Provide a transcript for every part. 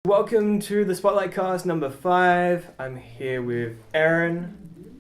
Welcome to the Spot Lite Cast number 5. I'm here with Erin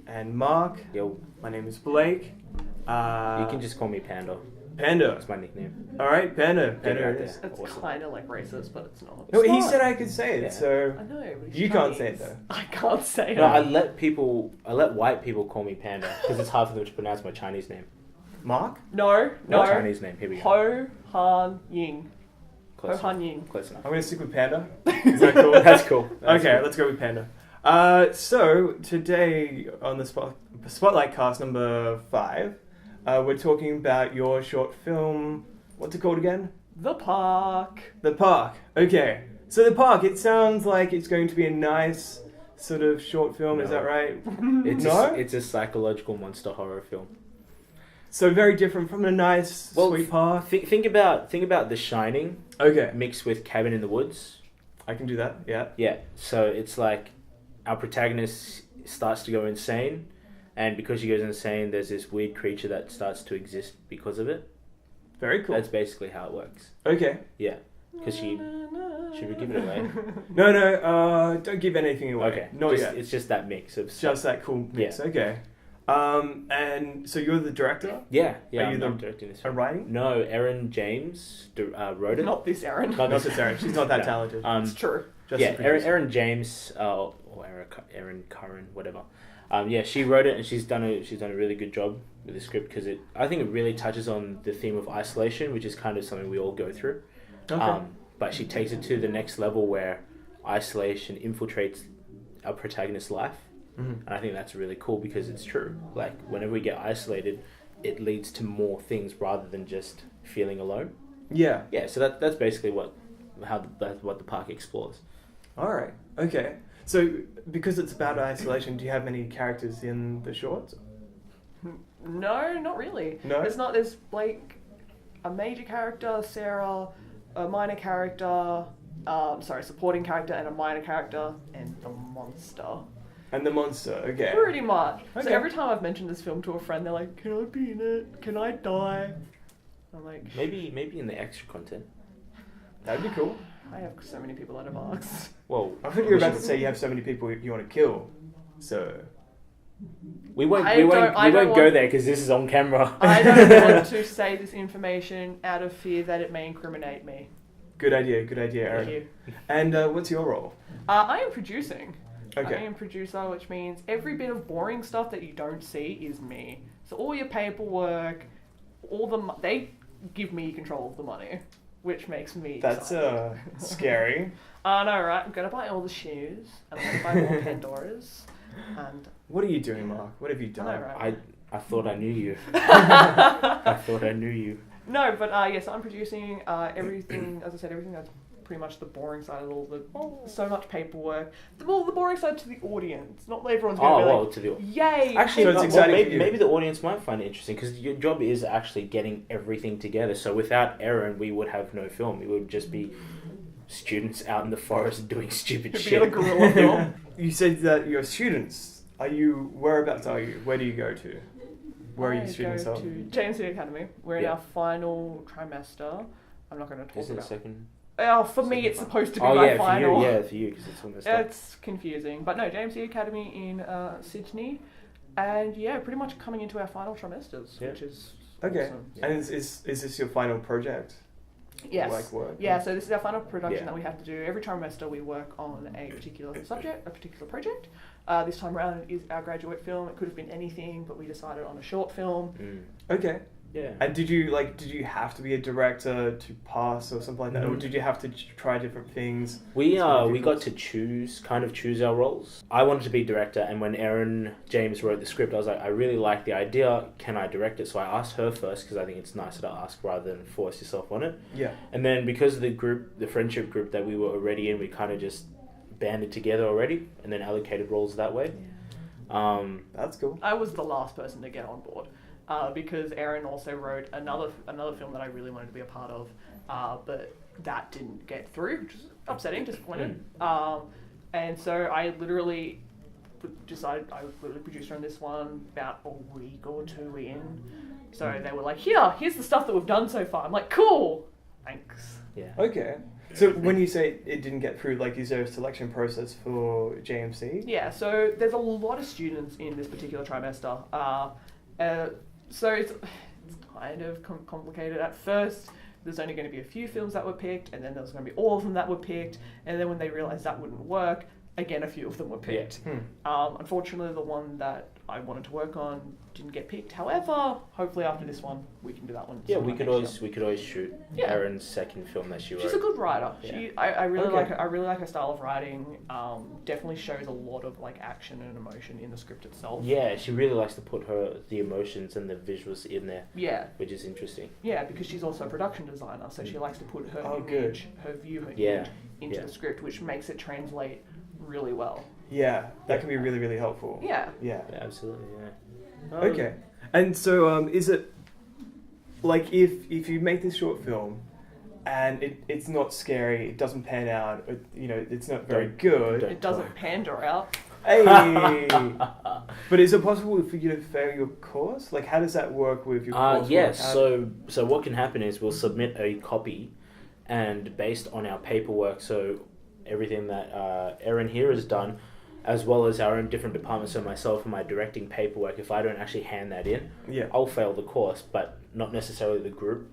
and Mark. Yo. My name is Blake. You can just call me Panda. Panda. That's my nickname. Alright, Panda. Panda right it is. there. It's Awesome. kind of like racist, but it's not. No, It's he not. said I could say it, Yeah. so I know, but he's you can't Chinese. say it though. I can't say No, I it. let white people call me Panda because it's hard for them to pronounce my Chinese name. Mark? No. My Chinese name. Here we go. Ho Han Ying. Ho Close Han enough. Ying. Close enough. I'm going to stick with Panda. Is that cool? That's cool. That's Okay, cool. let's go with Panda. So, today on the Spotlight Cast number 5, we're talking about your short film. What's it called again? The Park. The Park. Okay. So The Park, it sounds like it's going to be a nice sort of short film, is No. that right? It's it's a psychological monster horror film. So very different from a nice, sweet park. Think about The Shining Okay. mixed with Cabin in the Woods. I can do that, yeah. Yeah. So it's like our protagonist starts to go insane, and because she goes insane, there's this weird creature that starts to exist because of it. Very cool. That's basically how it works. Okay. Yeah. Because should we give it away? No, don't give anything away. Okay. Not just, yet. It's just that mix of Just that cool mix. Yeah. Okay. And so you're the director? Yeah. Are you I'm directing this. A writing? No, Erin James wrote it. Not this Aaron. Not Not necessarily. She's not that No. talented. It's true. Just Yeah, the producer. Erin James or Erin Curran, whatever. Yeah, she wrote it and she's done a really good job with the script because I think it really touches on the theme of isolation, which is kind of something we all go through. Okay. But she takes it to the next level where isolation infiltrates our protagonist's life. Mhm. And I think that's really cool because it's true. Like, whenever we get isolated, it leads to more things rather than just feeling alone. Yeah. Yeah, so that's basically what the park explores. All right. Okay. So because it's about isolation, do you have many characters in the shorts? No, not really. No? There's Blake, a major character, Sarah, a minor character, supporting character and a minor character, and the monster. And the monster. Okay. Pretty much. So Okay. every time I've mentioned this film to a friend, they're like, "Can I be in it? Can I die?" I'm like, Maybe in the extra content. That'd be cool. I have so many people that have asked. Well, I think you were about to say you have so many people you want to kill. So we won't I don't go want- there because this is on camera. I don't want to say this information out of fear that it may incriminate me. good idea, Aaron. Thank you. And what's your role? I am producing. I Okay. am producer, which means every bit of boring stuff that you don't see is me. So all your paperwork, they give me control of the money, which makes me That's excited. scary. I know, right? I'm gonna buy all the shoes, and I'm gonna buy more Pandoras, and What are you doing, Mark? What have you I done? know, right? I thought I knew you. I thought I knew you. No, but yes, I'm producing everything. As I said, everything that's pretty much the boring side of so much paperwork. The boring side to the audience. Not everyone's gonna be like, To the "Yay!" actually, So it's exciting for you. maybe the audience might find it interesting because your job is actually getting everything together. So without Erin, we would have no film. We would just be students out in the forest doing stupid It'd be shit. a guerrilla film. You said that you're students. Whereabouts are you? Where do you go to? Where are you students go of? to JMC Academy. We're in Yeah. our final trimester. I'm not going to talk Isn't it about. second? For me, it's supposed to be Oh my yeah, final. for you, yeah, for you because it's almost. Like, It's confusing, but no, JMC Academy in Sydney, and yeah, pretty much coming into our final trimesters, Yeah. which is Okay. awesome. Yeah. And is this your final project? Yes. Like work? Yeah, so this is our final production Yeah. that we have to do. Every trimester we work on a particular subject, a particular project. This time around is our graduate film. It could have been anything, but we decided on a short film. Okay. Yeah. And did you have to be a director to pass or something like that, or Mhm. did you have to try different things? We Some we got difference. to choose our roles. I wanted to be director, and when Erin James wrote the script, I was like, I really like the idea. Can I direct it? So I asked her first because I think it's nicer to ask rather than force yourself on it. Yeah. And then because of the friendship group that we were already in, we kind of just banded together already, and then allocated roles that way. That's cool. I was the last person to get on board because Erin also wrote another film that I really wanted to be a part of, but that didn't get through, which is upsetting, disappointed. And so I literally decided I was literally producer on this one about a week or two in. So they were like, here's the stuff that we've done so far. I'm like, cool, thanks. Yeah. Okay. So when you say it didn't get through, like, is there a selection process for JMC? Yeah, so there's a lot of students in this particular trimester. So it's kind of complicated. At first, there's only going to be a few films that were picked, and then there's going to be all of them that were picked, and then when they realised that wouldn't work, again, a few of them were picked. Unfortunately, the one that I wanted to work on didn't get picked. However, hopefully after this one, we can do that one. Yeah, we could next always shoot Erin's second film that she wrote. She's a good writer. Yeah. I really like her. I really like her style of writing. Definitely shows a lot of like action and emotion in the script itself. Yeah, she really likes to put the emotions and the visuals in there. Yeah, which is interesting. Yeah, because she's also a production designer, so she likes to put her image, her image into the script, which makes it translate really well. Yeah, that can be really, really helpful. Yeah. Yeah, absolutely. Yeah. Okay. And so, is it like if you make this short film and it's not scary, it doesn't pan out, it's not very good. It doesn't pander out. Hey. But is it possible for you to fail your course? Like, how does that work with your course? Yes. So what can happen is we'll submit a copy, and based on our paperwork, so everything that Erin here has done, as well as our own different departments, so myself and my directing paperwork, if I don't actually hand that in, I'll fail the course, but not necessarily the group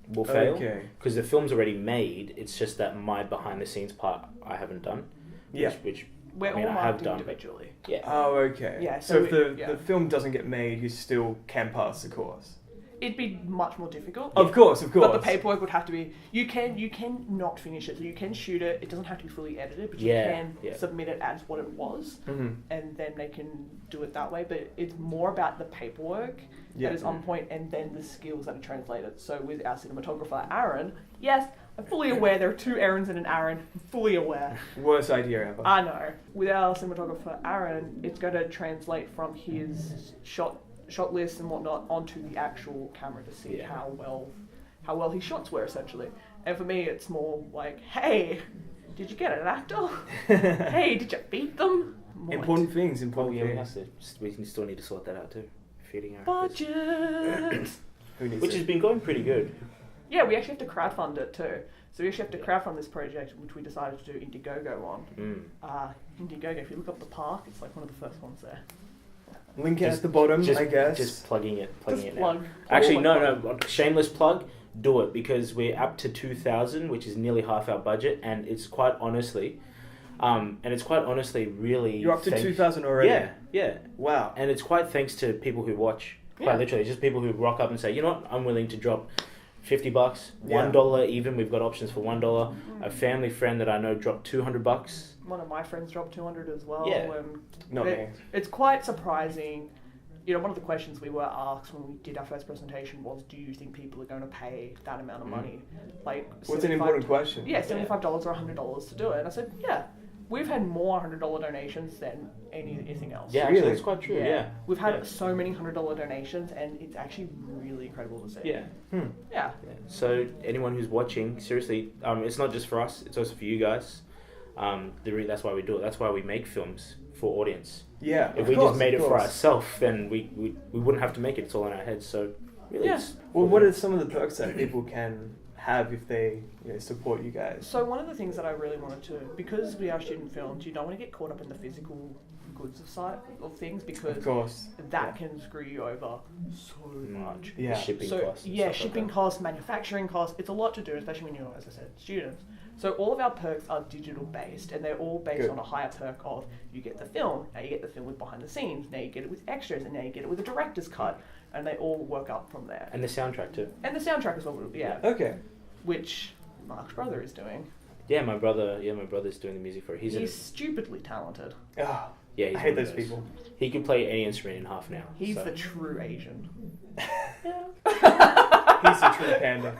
will fail. Because the film's already made, it's just that my behind-the-scenes part I haven't done. Which we're all marked individually. Yeah. Oh, okay. Yeah. So if the film doesn't get made, you still can pass the course. It'd be much more difficult. Of course. But the paperwork would have to be. You can not finish it. So you can shoot it. It doesn't have to be fully edited, but you can submit it as what it was, and then they can do it that way. But it's more about the paperwork that is on point, and then the skills that are translated. So with our cinematographer Erin, yes, I'm fully aware there are two Erins and an Erin. I'm fully aware. Worst idea ever. I know. With our cinematographer Erin, it's going to translate from his shot list and whatnot onto the actual camera to see how well his shots were, essentially. And for me, it's more like, hey, did you get an actor? Hey, did you beat them? Important things. We still need to sort that out too. Feeding our budget. Which has been going pretty good. Yeah, we actually have to crowdfund it too. So we actually have to crowdfund this project, which we decided to do Indiegogo on. Indiegogo, if you look up the park, it's like one of the first ones there. Link at the bottom, I guess. Just plugging it plug. Now. Actually, no, shameless plug. Do it, because we're up to 2,000, which is nearly half our budget, and it's quite honestly, really. You're up to 2,000 already. Yeah. Wow. And it's quite thanks to people who watch. Quite literally, just people who rock up and say, you know what, I'm willing to drop $50, $1 even. We've got options for $1. A family friend that I know dropped $200. One of my friends dropped $200 as well. Yeah. Not me. It's quite surprising. One of the questions we were asked when we did our first presentation was, do you think people are going to pay that amount of money? Like, what's an important question? Yeah, $75 or $100 to do it. And I said, yeah. We've had more $100 donations than anything else. Yeah, actually, that's quite true. Yeah. We've had so many $100 donations, and it's actually really incredible to see. Yeah. Yeah. So anyone who's watching, seriously, it's not just for us; it's also for you guys. That's why we do it. That's why we make films for audience. Yeah. If we just made it for ourselves, then we wouldn't have to make it. It's all in our heads. So really, Well, what are some of the perks that people can have if they support you guys? So one of the things that I really wanted to, because we are student films, you don't want to get caught up in the physical goods of things, because of course that can screw you over so much. Yeah. Shipping costs. Yeah, shipping costs, manufacturing costs. It's a lot to do, especially when you're, as I said, students. So all of our perks are digital based, and they're all based on a higher perk of you get the film, now you get the film with behind the scenes, now you get it with extras, and now you get it with a director's cut, and they all work up from there. And the soundtrack too. And the soundtrack as well, Okay. Which Mark's brother is doing. Yeah, my brother's doing the music for it. He's stupidly talented. Oh, yeah, I hate those people. He can play any instrument in half an hour. He's the true Asian. He's the true panda.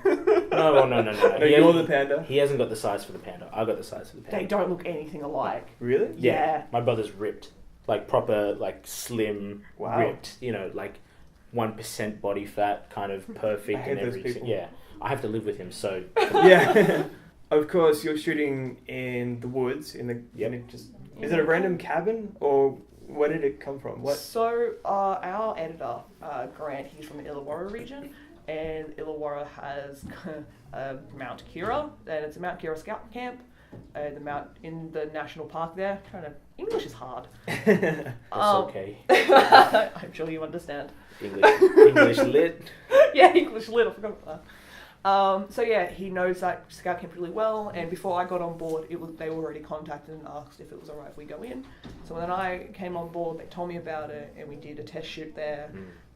No. No, you're the panda? He hasn't got the size for the panda. I've got the size for the panda. They don't look anything alike. Really? Yeah. My brother's ripped. Like proper, like slim, ripped. 1% body fat, kind of perfect. I hate those people. Yeah. I have to live with him, so... Yeah. Of course, you're shooting in the woods. Is it a random cabin, or where did it come from? What? So, our editor, Grant, he's from the Illawarra region, and Illawarra has Mount Kira, and it's a Mount Kira scout camp. The mount in the national park there. English is hard. That's okay. I'm sure you understand. English lit. Yeah, English lit. I forgot about that. So yeah, he knows that scout camp really well. And before I got on board, they were already contacted and asked if it was alright if we go in. So when I came on board, they told me about it, and we did a test shoot there.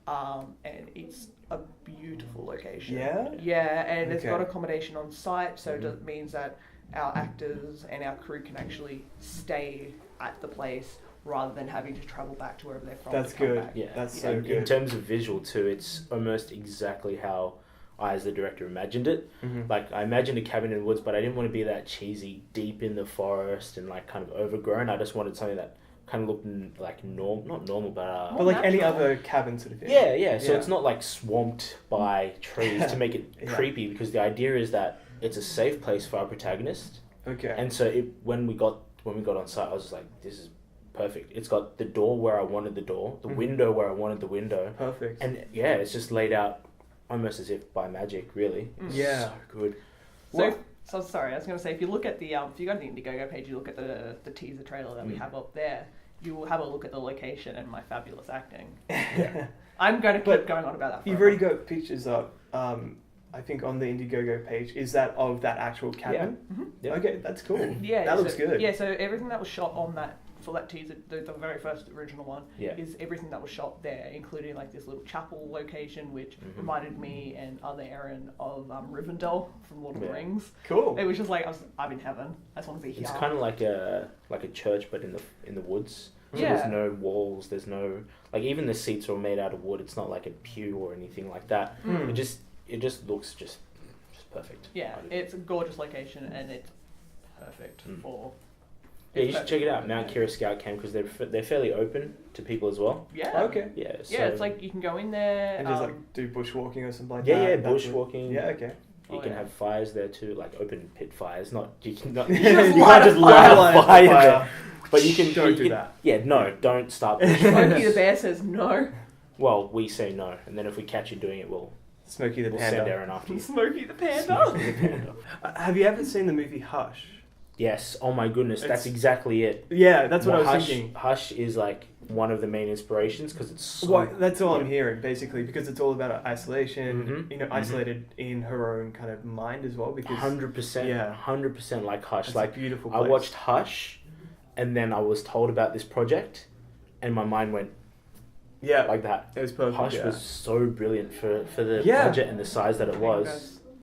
And it's a beautiful location. Yeah? Yeah, and it's Okay. got accommodation on site, so it means that our actors and our crew can actually stay at the place rather than having to travel back to wherever they're from. That's to come good. back. Yeah, That's so good. In terms of visual too, it's almost exactly how I, as the director, imagined it. Like, I imagined a cabin in the woods, but I didn't want to be that cheesy, deep in the forest and like kind of overgrown. I just wanted something that kind of looked like not normal, but But like any natural. other cabin sort of thing. yeah. So Yeah. it's not like swamped by trees to make it Yeah. creepy, because the idea is that it's a safe place for our protagonist. Okay. And so when we got on site, I was just like, this is perfect. It's got the door where I wanted the door, the window where I wanted the window. Perfect. And yeah, it's just laid out almost as if by magic, really. It's Yeah. so good. So sorry, I was going to say, if you look at the if you go to the Indiegogo page, you look at the teaser trailer that we have up there, you will have a look at the location and my fabulous acting. I'm going to keep going on about that. You've already got pictures up, I think, on the Indiegogo page. Is that of that actual cabin? Yeah. Okay, that's cool. Yeah, That looks good. Yeah, so everything that was shot on that, for that teaser, the very first original one, Yeah. is everything that was shot there, including like this little chapel location, which reminded me and other Erin of Rivendell from Lord of the Rings. Cool. It was just like, I'm in heaven. I just want to be here. It's kind of like a church, but in the woods. So Yeah. there's no walls. There's no, like, even the seats are all made out of wood. It's not like a pew or anything like that. It just looks just perfect. Yeah, it's a gorgeous location and it's perfect for. Yeah, you should check it out, Mount Kira Scout Camp, because they're fairly open to people as well. Yeah. Okay. Yeah. So, Yeah, it's like you can go in there. And just like do bushwalking or something like yeah, that. yeah, bushwalking. Yeah, okay. You can have fires there too, like open pit fires. You can't just just light a light a fire. fire there. But you can Don't you do can- that. Yeah, no, don't start. Smokey the Bear says no. Well, we say no, and then if we catch you doing it, we'll Smokey the send Panda. Erin after you. Smokey the Panda. Smokey the Panda. Have you ever seen the movie Hush? Yes. Oh my goodness, that's It's- exactly it. Yeah, that's what I was Hush, thinking. Hush is like one of the main inspirations because it's so. Well, that's all I'm hearing, basically, because it's all about isolation, Mhm, isolated in her own kind of mind as well, because 100%. Yeah. 100% like Hush. it's Like, a beautiful I place. watched Hush, and then I was told about this project, and my mind went Yeah, like that. it was perfect. Hush yeah. was so brilliant for the Yeah. budget and the size that it was.